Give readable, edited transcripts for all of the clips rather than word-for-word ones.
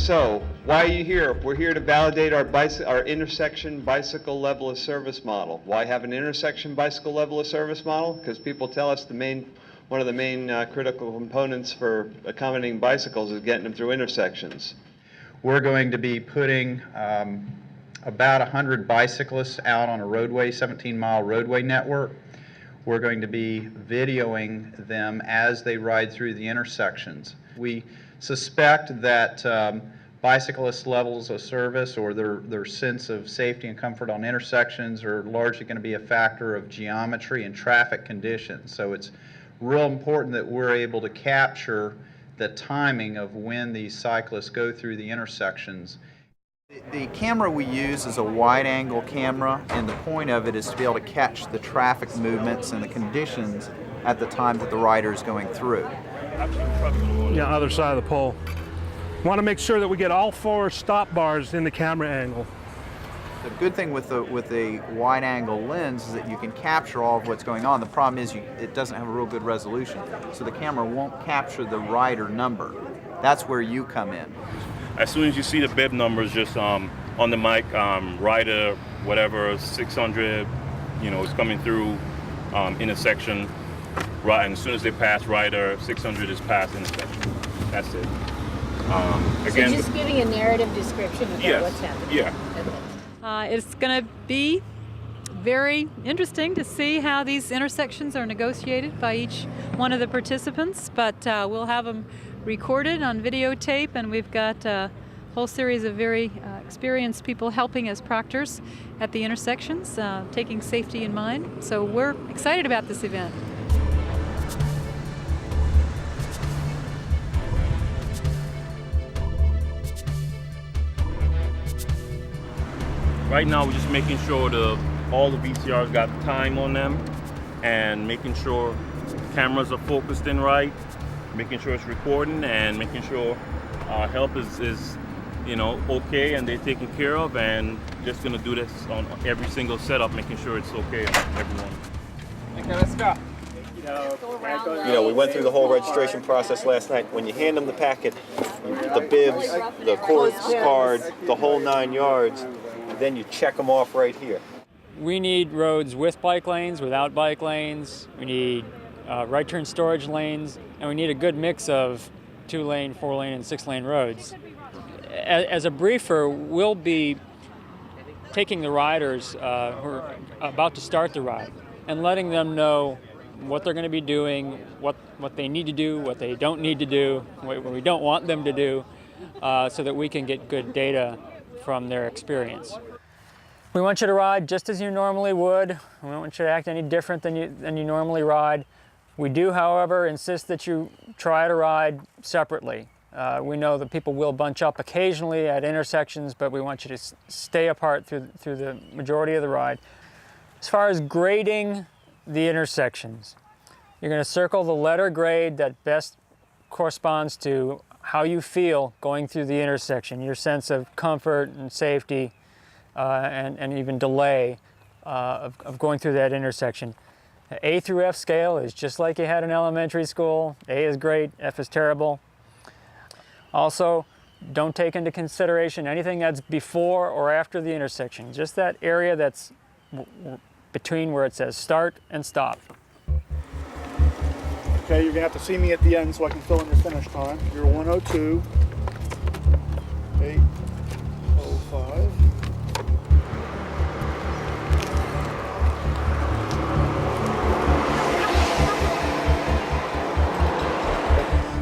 So, why are you here? We're here to validate our intersection bicycle level of service model. Why have an intersection bicycle level of service model? Because people tell us one of the main critical components for accommodating bicycles is getting them through intersections. We're going to be putting about 100 bicyclists out on a roadway, 17-mile roadway network. We're going to be videoing them as they ride through the intersections. We suspect that bicyclist levels of service or their sense of safety and comfort on intersections are largely going to be a factor of geometry and traffic conditions. So it's real important that we're able to capture the timing of when these cyclists go through the intersections. The camera we use is a wide-angle camera, and the point of it is to be able to catch the traffic movements and the conditions at the time that the rider is going through. Yeah, other side of the pole. Want to make sure that we get all 4 stop bars in the camera angle. The good thing with the wide-angle lens is that you can capture all of what's going on. The problem is it doesn't have a real good resolution, so the camera won't capture the rider number. That's where you come in. As soon as you see the bib numbers just on the mic, rider, whatever, 600, is coming through intersection, right, and as soon as they pass rider, 600 is past intersection. That's it. Again, so just giving a narrative description of what's happening. Yeah. It's going to be very interesting to see how these intersections are negotiated by each one of the participants, but we'll have them recorded on videotape, and we've got a whole series of very experienced people helping as proctors at the intersections, taking safety in mind. So we're excited about this event. Right now we're just making sure all the VCRs got time on them and making sure cameras are focused in right, making sure it's recording and making sure our help is okay and they're taken care of, and just gonna do this on every single setup, making sure it's okay on everyone. Okay, let's go. We went through the whole registration process last night. When you hand them the packet, the bibs, the course card, the whole 9 yards, then you check them off right here. We need roads with bike lanes, without bike lanes. We need right turn storage lanes, and we need a good mix of 2-lane, 4-lane, and 6-lane roads. As a briefer, we'll be taking the riders who are about to start the ride and letting them know what they're going to be doing, what they need to do, what they don't need to do, what we don't want them to do, so that we can get good data from their experience. We want you to ride just as you normally would. We don't want you to act any different than you normally ride. We do, however, insist that you try to ride separately. We know that people will bunch up occasionally at intersections, but we want you to stay apart through the majority of the ride. As far as grading the intersections, you're going to circle the letter grade that best corresponds to how you feel going through the intersection, your sense of comfort and safety and even delay of going through that intersection. The A through F scale is just like you had in elementary school. A is great, F is terrible. Also, don't take into consideration anything that's before or after the intersection, just that area that's between where it says start and stop. Okay, you're gonna have to see me at the end so I can fill in your finish time. You're 102, 8:05.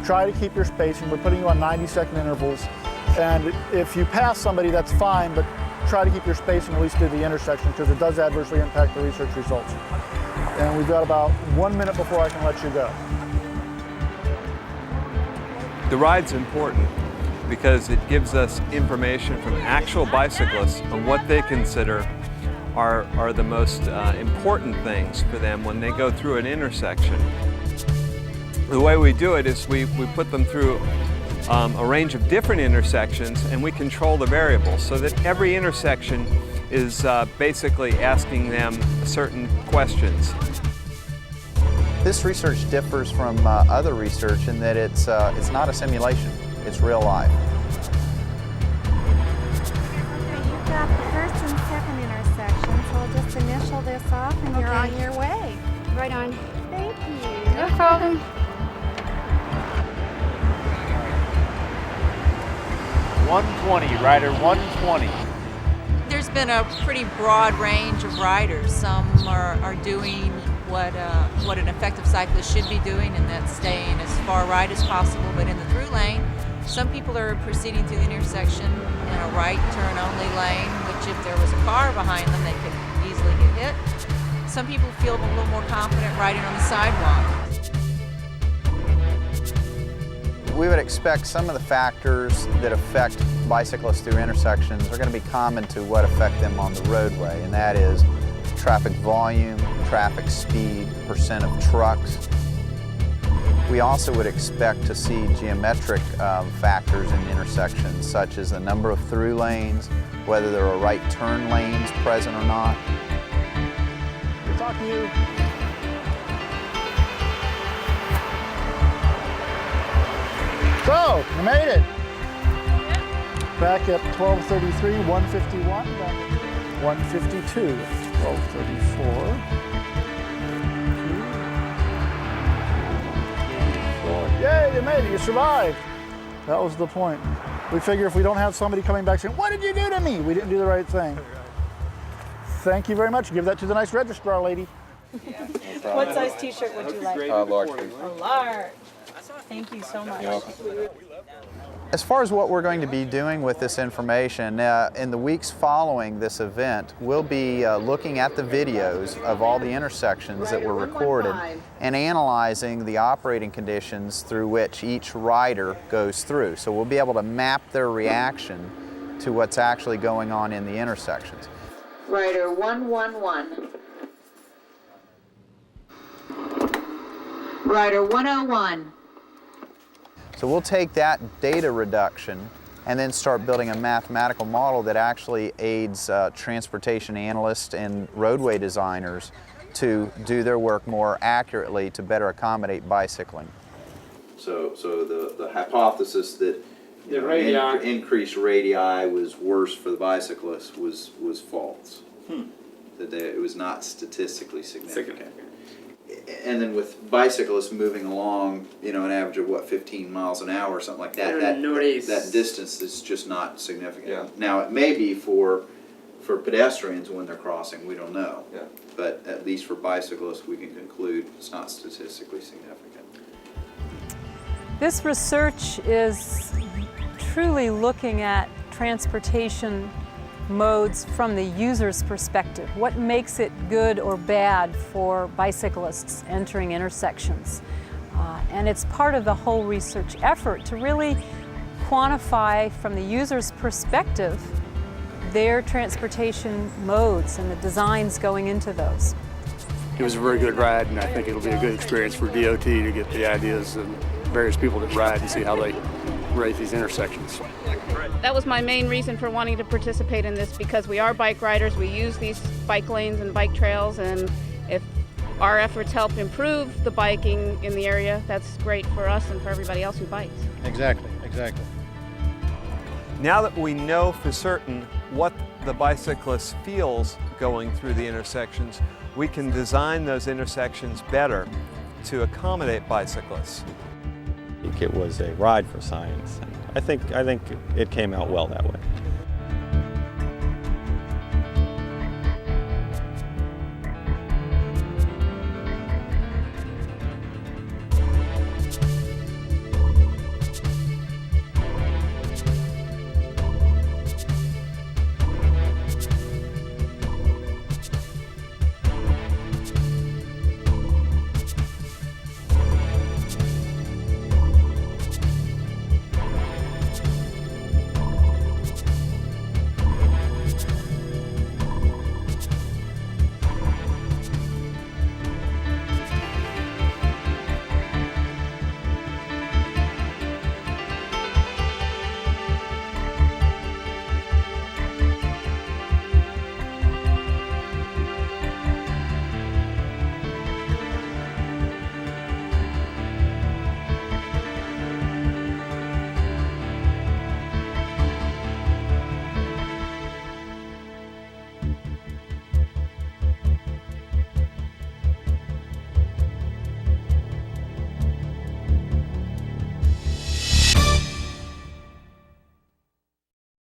Try to keep your spacing. We're putting you on 90-second intervals. And if you pass somebody, that's fine, but try to keep your spacing at least through the intersection because it does adversely impact the research results. And we've got about 1 minute before I can let you go. The ride's important because it gives us information from actual bicyclists on what they consider are the most important things for them when they go through an intersection. The way we do it is we put them through a range of different intersections and we control the variables so that every intersection is basically asking them certain questions. This research differs from other research in that it's not a simulation, it's real life. at the first and second intersection, so I'll just initial this off and you're on your way. Right on. Thank you. No problem. 120, rider 120. There's been a pretty broad range of riders. Some are doing what an effective cyclist should be doing, and that's staying as far right as possible, but in the through lane. Some people are proceeding through the intersection in a right turn only lane, which if there was a car behind them, they could easily get hit. Some people feel a little more confident riding on the sidewalk. We would expect some of the factors that affect bicyclists through intersections are going to be common to what affect them on the roadway, and that is traffic volume, traffic speed, percent of trucks. We also would expect to see geometric factors in intersections, such as the number of through lanes, whether there are right turn lanes present or not. Good talking to you. So, you made it. Back at 12:33, 151, back at 152, 12:34. Yay, you made it, you survived. That was the point. We figure if we don't have somebody coming back saying, what did you do to me? We didn't do the right thing. Thank you very much. Give that to the nice registrar lady. What size t-shirt would you like? Large. A large. Thank you so much. As far as what we're going to be doing with this information, in the weeks following this event, we'll be looking at the videos of all the intersections that were recorded and analyzing the operating conditions through which each rider goes through. So we'll be able to map their reaction to what's actually going on in the intersections. Rider 111. Rider 101. So we'll take that data reduction and then start building a mathematical model that actually aids transportation analysts and roadway designers to do their work more accurately to better accommodate bicycling. So the hypothesis that increased radii was worse for the bicyclists was false. That it was not statistically significant. And then with bicyclists moving along, an average of 15 miles an hour or something like that, that distance is just not significant. Yeah. Now it may be for pedestrians when they're crossing, we don't know. Yeah. But at least for bicyclists, we can conclude it's not statistically significant. This research is truly looking at transportation modes from the user's perspective. What makes it good or bad for bicyclists entering intersections? And it's part of the whole research effort to really quantify from the user's perspective their transportation modes and the designs going into those. It was a very good ride, and I think it'll be a good experience for DOT to get the ideas of various people that ride and see how they rate these intersections. That was my main reason for wanting to participate in this, because we are bike riders, we use these bike lanes and bike trails, and if our efforts help improve the biking in the area, that's great for us and for everybody else who bikes. Exactly. Now that we know for certain what the bicyclist feels going through the intersections, we can design those intersections better to accommodate bicyclists. It was a ride for science, and I think it came out well that way.